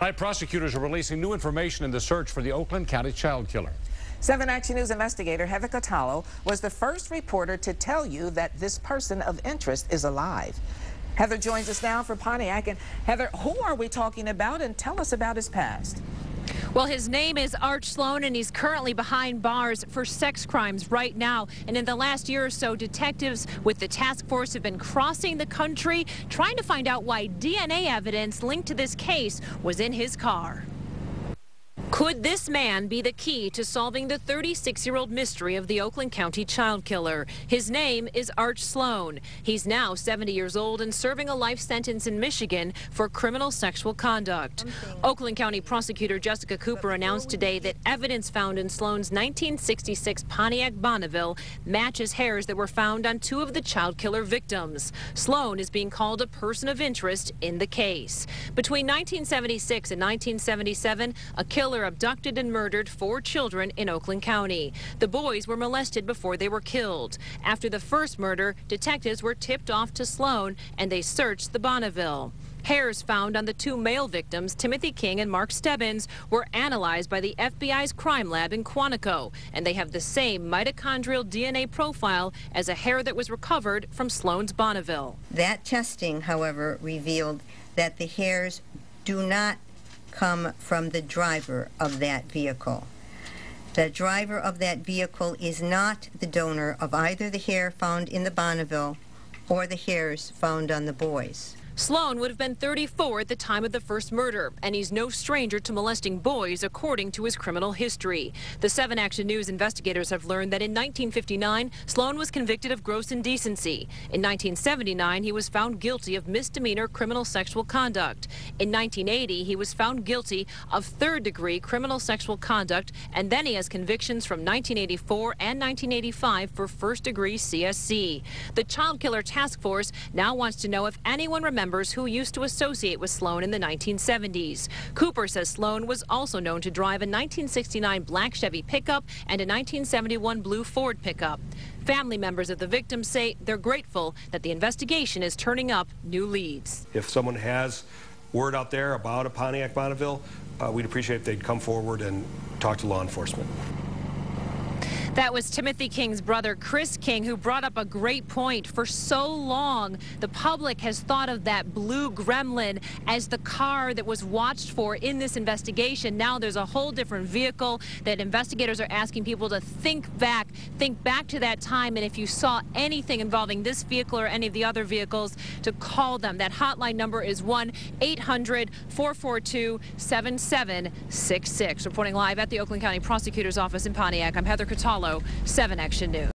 Tonight, prosecutors are releasing new information in the search for the Oakland County Child Killer. 7 Action News investigator Heather Catallo was the first reporter to tell you that this person of interest is alive. Heather joins us now for Pontiac. And Heather, who are we talking about, and tell us about his past? Well, his name is Arch Sloane, and he's currently behind bars for sex crimes right now. And in the last year or so, detectives with the task force have been crossing the country trying to find out why DNA evidence linked to this case was in his car. Could this man be the key to solving the 36-year-old mystery of the Oakland County Child Killer? His name is Arch Sloane. He's now 70 years old and serving a life sentence in Michigan for criminal sexual conduct. Oakland County prosecutor Jessica Cooper announced today that evidence found in Sloane's 1966 Pontiac Bonneville matches hairs that were found on 2 of the child killer victims. Sloane is being called a person of interest in the case. Between 1976 and 1977, a killer abducted and murdered 4 children in Oakland County. The boys were molested before they were killed. After the first murder, detectives were tipped off to Sloane and they searched the Bonneville. Hairs found on the 2 male victims, Timothy King and Mark Stebbins, were analyzed by the FBI's crime lab in Quantico, and they have the same mitochondrial DNA profile as a hair that was recovered from Sloane's Bonneville. That testing, however, revealed that the hairs do not come from the driver of that vehicle. The driver of that vehicle is not the donor of either the hair found in the Bonneville or the hairs found on the boys. Sloane would have been 34 at the time of the first murder, and he's no stranger to molesting boys according to his criminal history. The 7 Action News investigators have learned that in 1959, Sloane was convicted of gross indecency. In 1979, he was found guilty of misdemeanor criminal sexual conduct. In 1980, he was found guilty of 3rd-degree criminal sexual conduct, and then he has convictions from 1984 and 1985 for 1st-degree CSC. The Child Killer Task Force now wants to know if anyone remembers who used to associate with Sloane in the 1970s. Cooper says Sloane was also known to drive a 1969 black Chevy pickup and a 1971 blue Ford pickup. Family members of the victims say they're grateful that the investigation is turning up new leads. If someone has word out there about a Pontiac Bonneville, we'd appreciate if they'd come forward and talk to law enforcement. That was Timothy King's brother, Chris King, who brought up a great point. For so long, the public has thought of that blue Gremlin as the car that was watched for in this investigation. Now there's a whole different vehicle that investigators are asking people to think back to that time, and if you saw anything involving this vehicle or any of the other vehicles, to call them. That hotline number is 1-800-442-7766. Reporting live at the Oakland County Prosecutor's Office in Pontiac, I'm Heather Catallo, 7 Action News.